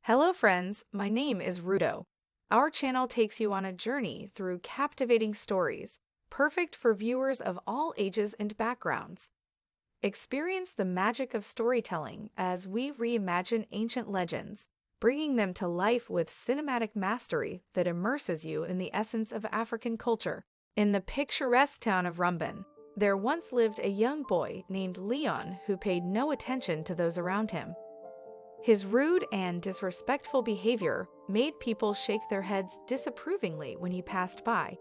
Hello friends, my name is Rudo. Our channel takes you on a journey through captivating stories, perfect for viewers of all ages and backgrounds. Experience the magic of storytelling as we reimagine ancient legends, bringing them to life with cinematic mastery that immerses you in the essence of African culture. In the picturesque town of Rumban, there once lived a young boy named Leon who paid no attention to those around him. His rude and disrespectful behavior made people shake their heads disapprovingly when he passed by.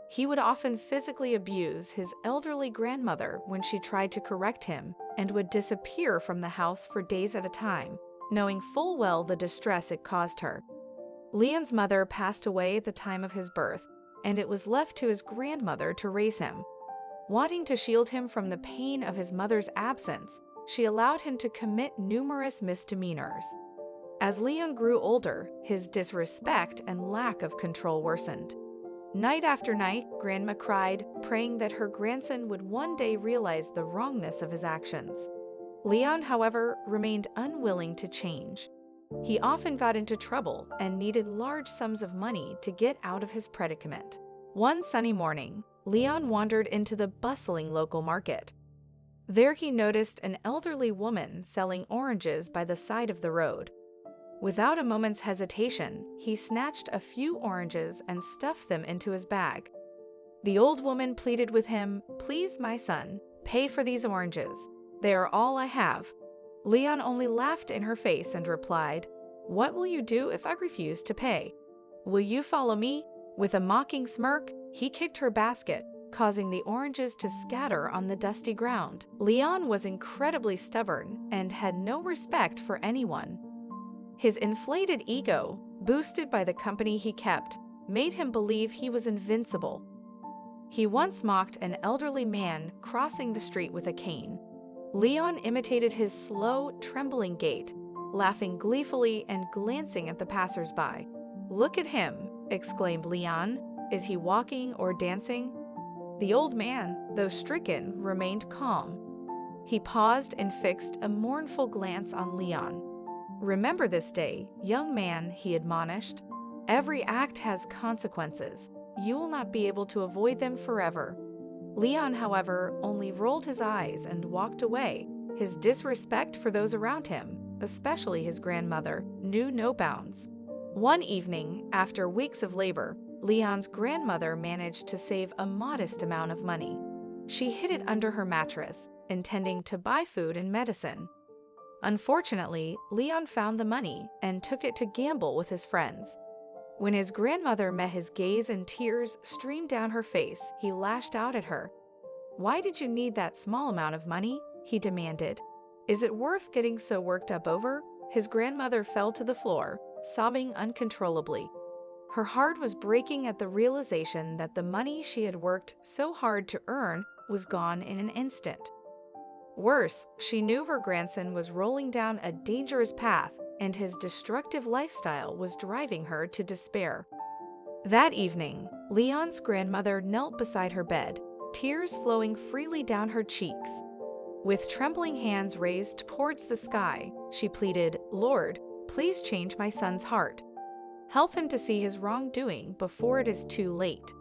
He would often physically abuse his elderly grandmother when she tried to correct him and would disappear from the house for days at a time, knowing full well the distress it caused her. Leon's mother passed away at the time of his birth, and it was left to his grandmother to raise him. Wanting to shield him from the pain of his mother's absence, she allowed him to commit numerous misdemeanors. As Leon grew older, his disrespect and lack of control worsened. Night after night, Grandma cried, praying that her grandson would one day realize the wrongness of his actions. Leon, however, remained unwilling to change. He often got into trouble and needed large sums of money to get out of his predicament. One sunny morning, Leon wandered into the bustling local market. There he noticed an elderly woman selling oranges by the side of the road. Without a moment's hesitation, he snatched a few oranges and stuffed them into his bag. The old woman pleaded with him, "Please, my son, pay for these oranges. They are all I have." Leon only laughed in her face and replied, "What will you do if I refuse to pay? Will you follow me?" With a mocking smirk, he kicked her basket, causing the oranges to scatter on the dusty ground. Leon was incredibly stubborn and had no respect for anyone. His inflated ego, boosted by the company he kept, made him believe he was invincible. He once mocked an elderly man crossing the street with a cane. Leon imitated his slow, trembling gait, laughing gleefully and glancing at the passers-by. "Look at him," exclaimed Leon. "Is he walking or dancing?" The old man, though stricken, remained calm. He paused and fixed a mournful glance on Leon. "Remember this day, young man," he admonished. "Every act has consequences. You will not be able to avoid them forever." Leon, however, only rolled his eyes and walked away. His disrespect for those around him, especially his grandmother, knew no bounds. One evening, after weeks of labor, Leon's grandmother managed to save a modest amount of money. She hid it under her mattress, intending to buy food and medicine. Unfortunately, Leon found the money and took it to gamble with his friends. When his grandmother met his gaze and tears streamed down her face, he lashed out at her. "Why did you need that small amount of money?" he demanded. "Is it worth getting so worked up over?" His grandmother fell to the floor, sobbing uncontrollably. Her heart was breaking at the realization that the money she had worked so hard to earn was gone in an instant. Worse, she knew her grandson was rolling down a dangerous path, and his destructive lifestyle was driving her to despair. That evening, Leon's grandmother knelt beside her bed, tears flowing freely down her cheeks. With trembling hands raised towards the sky, she pleaded, "Lord, please change my son's heart. Help him to see his wrongdoing before it is too late."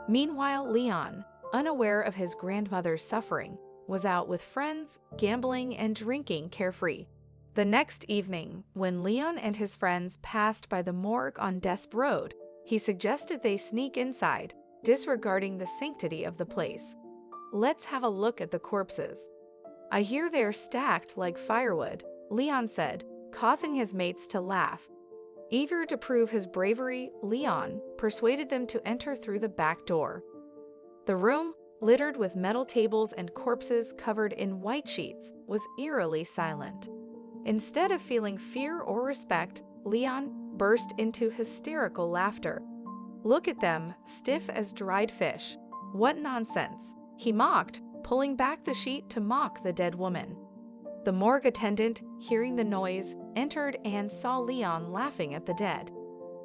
Meanwhile, Leon, unaware of his grandmother's suffering, was out with friends, gambling and drinking carefree. The next evening, when Leon and his friends passed by the morgue on Desp Road, he suggested they sneak inside, disregarding the sanctity of the place. "Let's have a look at the corpses. I hear they are stacked like firewood," Leon said, causing his mates to laugh. Eager to prove his bravery, Leon persuaded them to enter through the back door. The room, littered with metal tables and corpses covered in white sheets, was eerily silent. Instead of feeling fear or respect, Leon burst into hysterical laughter. "Look at them, stiff as dried fish. What nonsense!" he mocked, pulling back the sheet to mock the dead woman. The morgue attendant, hearing the noise, entered and saw Leon laughing at the dead.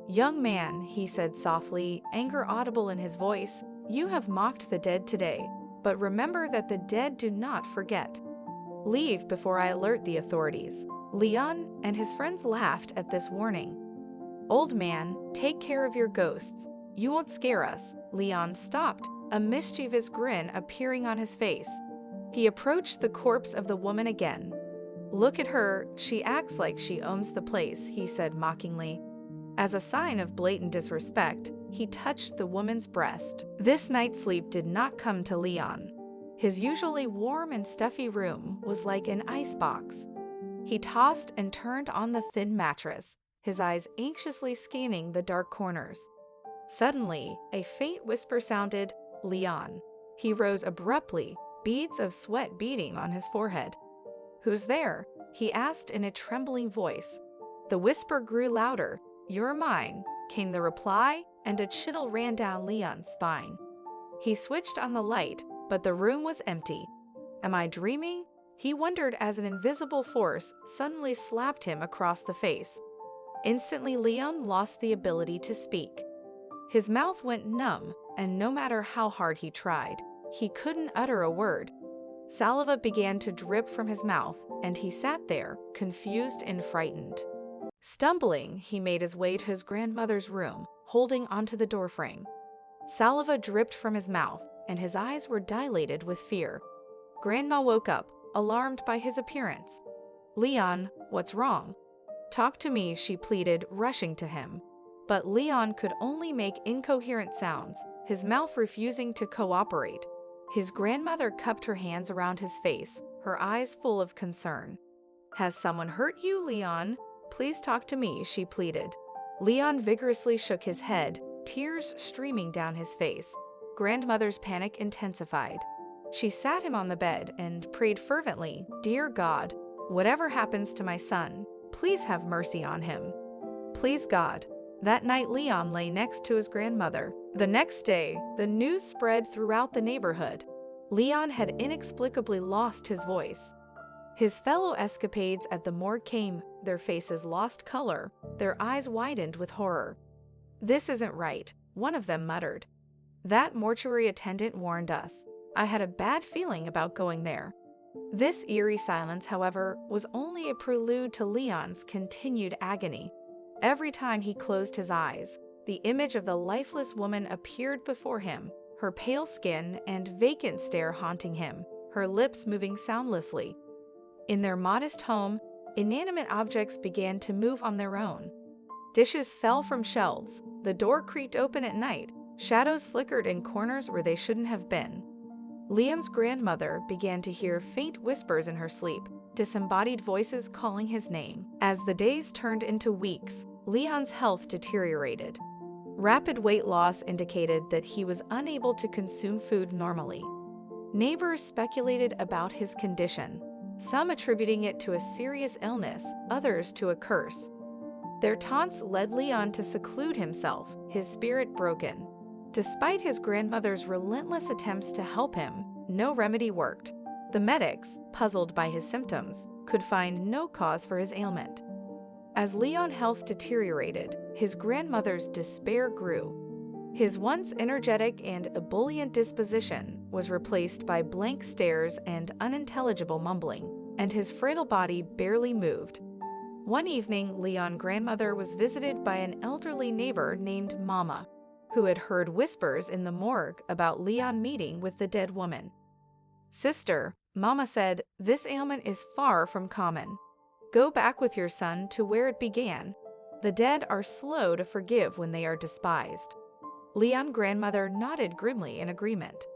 "Young man," he said softly, anger audible in his voice, "you have mocked the dead today, but remember that the dead do not forget. Leave before I alert the authorities." Leon and his friends laughed at this warning. "Old man, take care of your ghosts. You won't scare us." Leon stopped, a mischievous grin appearing on his face. He approached the corpse of the woman again. "Look at her, she acts like she owns the place," he said mockingly. As a sign of blatant disrespect, he touched the woman's breast. This night's sleep did not come to Leon. His usually warm and stuffy room was like an icebox. He tossed and turned on the thin mattress, his eyes anxiously scanning the dark corners. Suddenly, a faint whisper sounded, "Leon." He rose abruptly, beads of sweat beading on his forehead. "Who's there?" he asked in a trembling voice. The whisper grew louder. "You're mine," came the reply, and a chill ran down Leon's spine. He switched on the light, but the room was empty. "Am I dreaming?" he wondered as an invisible force suddenly slapped him across the face. Instantly, Leon lost the ability to speak. His mouth went numb, and no matter how hard he tried, he couldn't utter a word. Saliva began to drip from his mouth, and he sat there, confused and frightened. Stumbling, he made his way to his grandmother's room, holding onto the doorframe. Saliva dripped from his mouth, and his eyes were dilated with fear. Grandma woke up, alarmed by his appearance. "Leon, what's wrong?" "Talk to me," she pleaded, rushing to him. But Leon could only make incoherent sounds, his mouth refusing to cooperate. His grandmother cupped her hands around his face, her eyes full of concern. "Has someone hurt you, Leon? Please talk to me," she pleaded. Leon vigorously shook his head, tears streaming down his face. Grandmother's panic intensified. She sat him on the bed and prayed fervently, "Dear God, whatever happens to my son, please have mercy on him. Please God." That night, Leon lay next to his grandmother. The next day, the news spread throughout the neighborhood. Leon had inexplicably lost his voice. His fellow escapades at the morgue came, their faces lost color, their eyes widened with horror. "This isn't right," one of them muttered. "That mortuary attendant warned us. I had a bad feeling about going there." This eerie silence, however, was only a prelude to Leon's continued agony. Every time he closed his eyes, the image of the lifeless woman appeared before him, her pale skin and vacant stare haunting him, her lips moving soundlessly. In their modest home, inanimate objects began to move on their own. Dishes fell from shelves, the door creaked open at night, shadows flickered in corners where they shouldn't have been. Leon's grandmother began to hear faint whispers in her sleep, disembodied voices calling his name. As the days turned into weeks, Leon's health deteriorated. Rapid weight loss indicated that he was unable to consume food normally. Neighbors speculated about his condition, some attributing it to a serious illness, others to a curse. Their taunts led Leon to seclude himself, his spirit broken. Despite his grandmother's relentless attempts to help him, no remedy worked. The medics, puzzled by his symptoms, could find no cause for his ailment. As Leon's health deteriorated, his grandmother's despair grew. His once energetic and ebullient disposition was replaced by blank stares and unintelligible mumbling, and his frail body barely moved. One evening, Leon's grandmother was visited by an elderly neighbor named Mama, who had heard whispers in the morgue about Leon meeting with the dead woman. "Sister," Mama said, "this ailment is far from common. Go back with your son to where it began. The dead are slow to forgive when they are despised." Leon's grandmother nodded grimly in agreement.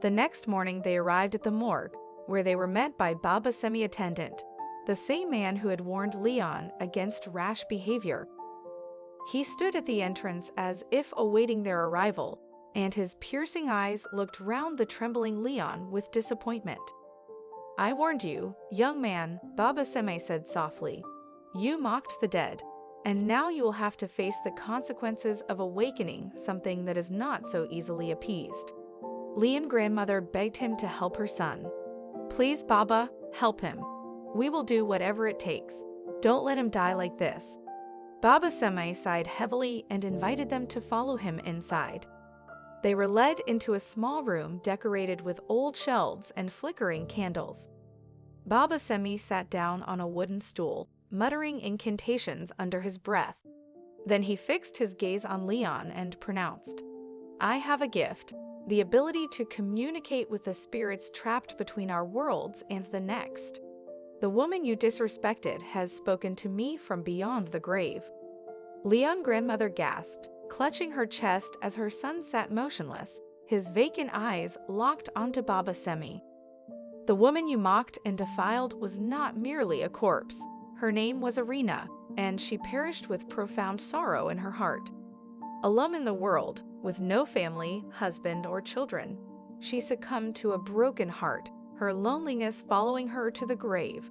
The next morning they arrived at the morgue, where they were met by Baba semi-attendant, the same man who had warned Leon against rash behavior. He stood at the entrance as if awaiting their arrival, and his piercing eyes looked round the trembling Leon with disappointment. "I warned you, young man," Baba Seme said softly. "You mocked the dead, and now you will have to face the consequences of awakening something that is not so easily appeased." Leon's grandmother begged him to help her son. "Please, Baba, help him. We will do whatever it takes. Don't let him die like this." Baba Seme sighed heavily and invited them to follow him inside. They were led into a small room decorated with old shelves and flickering candles. Baba Semi sat down on a wooden stool, muttering incantations under his breath. Then he fixed his gaze on Leon and pronounced, "I have a gift, the ability to communicate with the spirits trapped between our worlds and the next. The woman you disrespected has spoken to me from beyond the grave." Leon's grandmother gasped, clutching her chest as her son sat motionless, his vacant eyes locked onto Baba Semi. "The woman you mocked and defiled was not merely a corpse. Her name was Irina, and she perished with profound sorrow in her heart. Alone in the world, with no family, husband, or children, she succumbed to a broken heart, her loneliness following her to the grave.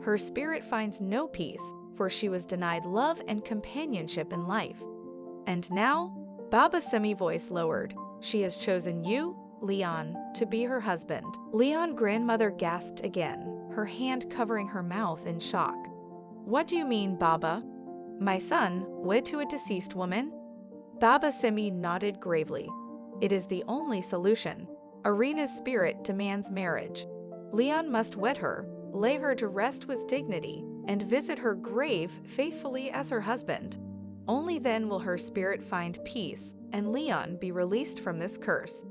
Her spirit finds no peace, for she was denied love and companionship in life. And now," Baba Semi's voice lowered, "she has chosen you, Leon, to be her husband." Leon's grandmother gasped again, her hand covering her mouth in shock. "What do you mean, Baba? My son, wed to a deceased woman?" Baba Semi nodded gravely. "It is the only solution. Irina's spirit demands marriage. Leon must wed her, lay her to rest with dignity, and visit her grave faithfully as her husband. Only then will her spirit find peace, and Leon be released from this curse."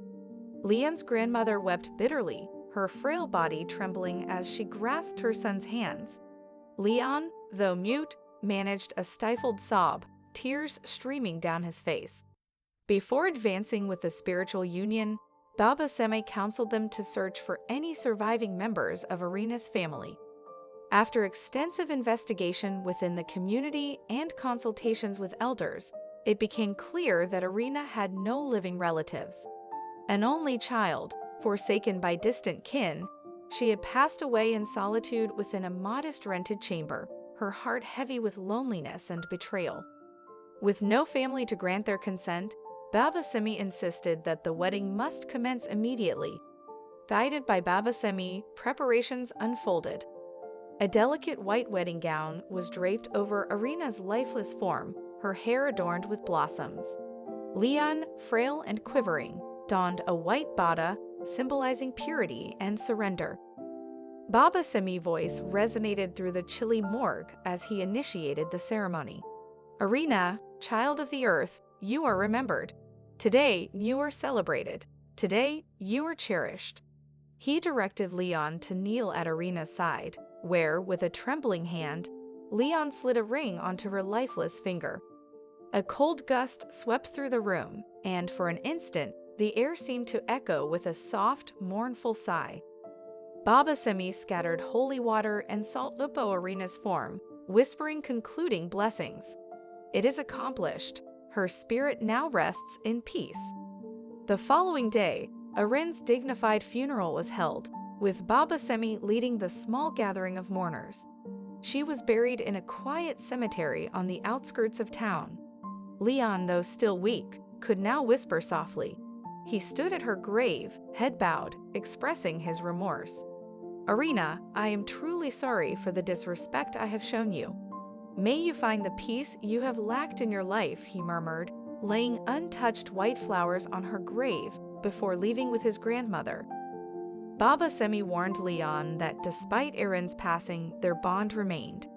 Leon's grandmother wept bitterly, her frail body trembling as she grasped her son's hands. Leon, though mute, managed a stifled sob, tears streaming down his face. Before advancing with the spiritual union, Baba Semi counseled them to search for any surviving members of Irina's family. After extensive investigation within the community and consultations with elders, it became clear that Irina had no living relatives. An only child, forsaken by distant kin, she had passed away in solitude within a modest rented chamber, her heart heavy with loneliness and betrayal. With no family to grant their consent, Baba Semi insisted that the wedding must commence immediately. Guided by Baba Semi, preparations unfolded. A delicate white wedding gown was draped over Irina's lifeless form, her hair adorned with blossoms. Leon, frail and quivering, donned a white bata, symbolizing purity and surrender. Baba Semi's voice resonated through the chilly morgue as he initiated the ceremony. "Irina, child of the earth, you are remembered. Today, you are celebrated. Today, you are cherished." He directed Leon to kneel at Irina's side, where, with a trembling hand, Leon slid a ring onto her lifeless finger. A cold gust swept through the room, and for an instant, the air seemed to echo with a soft, mournful sigh. Baba Semi scattered holy water and salt upon Irina's form, whispering concluding blessings. "It is accomplished. Her spirit now rests in peace." The following day, Irina's dignified funeral was held, with Baba Semi leading the small gathering of mourners. She was buried in a quiet cemetery on the outskirts of town. Leon, though still weak, could now whisper softly. He stood at her grave, head bowed, expressing his remorse. "Irina, I am truly sorry for the disrespect I have shown you. May you find the peace you have lacked in your life," he murmured, laying untouched white flowers on her grave before leaving with his grandmother. Baba Semi warned Leon that despite Irina's passing, their bond remained.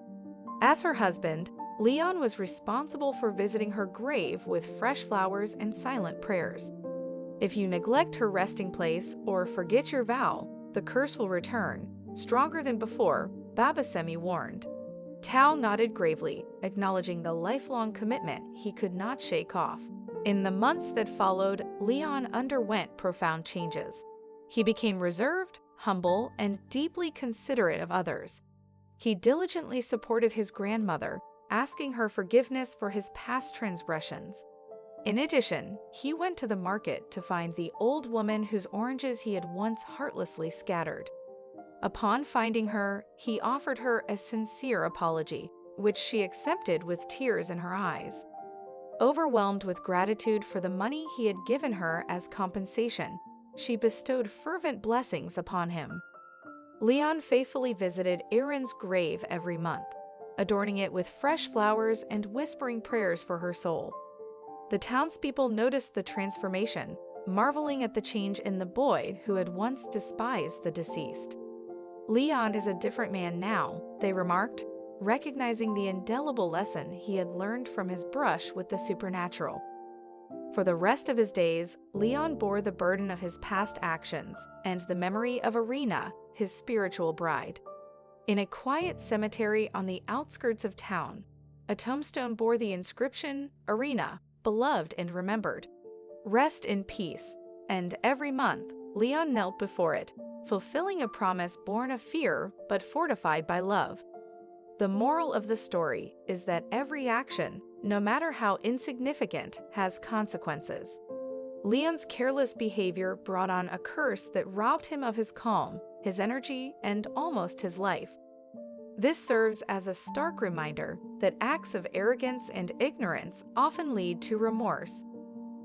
As her husband, Leon was responsible for visiting her grave with fresh flowers and silent prayers. "If you neglect her resting place or forget your vow, the curse will return, stronger than before," Baba Semi warned. Tao nodded gravely, acknowledging the lifelong commitment he could not shake off. In the months that followed, Leon underwent profound changes. He became reserved, humble, and deeply considerate of others. He diligently supported his grandmother, asking her forgiveness for his past transgressions. In addition, he went to the market to find the old woman whose oranges he had once heartlessly scattered. Upon finding her, he offered her a sincere apology, which she accepted with tears in her eyes. Overwhelmed with gratitude for the money he had given her as compensation, she bestowed fervent blessings upon him. Leon faithfully visited Irina's grave every month, adorning it with fresh flowers and whispering prayers for her soul. The townspeople noticed the transformation, marveling at the change in the boy who had once despised the deceased. "Leon is a different man now," they remarked, recognizing the indelible lesson he had learned from his brush with the supernatural. For the rest of his days, Leon bore the burden of his past actions and the memory of Irina, his spiritual bride. In a quiet cemetery on the outskirts of town, a tombstone bore the inscription, "Irina, beloved and remembered. Rest in peace," and every month, Leon knelt before it, fulfilling a promise born of fear but fortified by love. The moral of the story is that every action, no matter how insignificant, has consequences. Leon's careless behavior brought on a curse that robbed him of his calm, his energy, and almost his life. This serves as a stark reminder that acts of arrogance and ignorance often lead to remorse.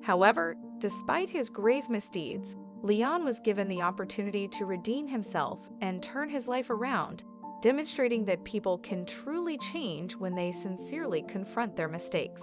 However, despite his grave misdeeds, Leon was given the opportunity to redeem himself and turn his life around, demonstrating that people can truly change when they sincerely confront their mistakes.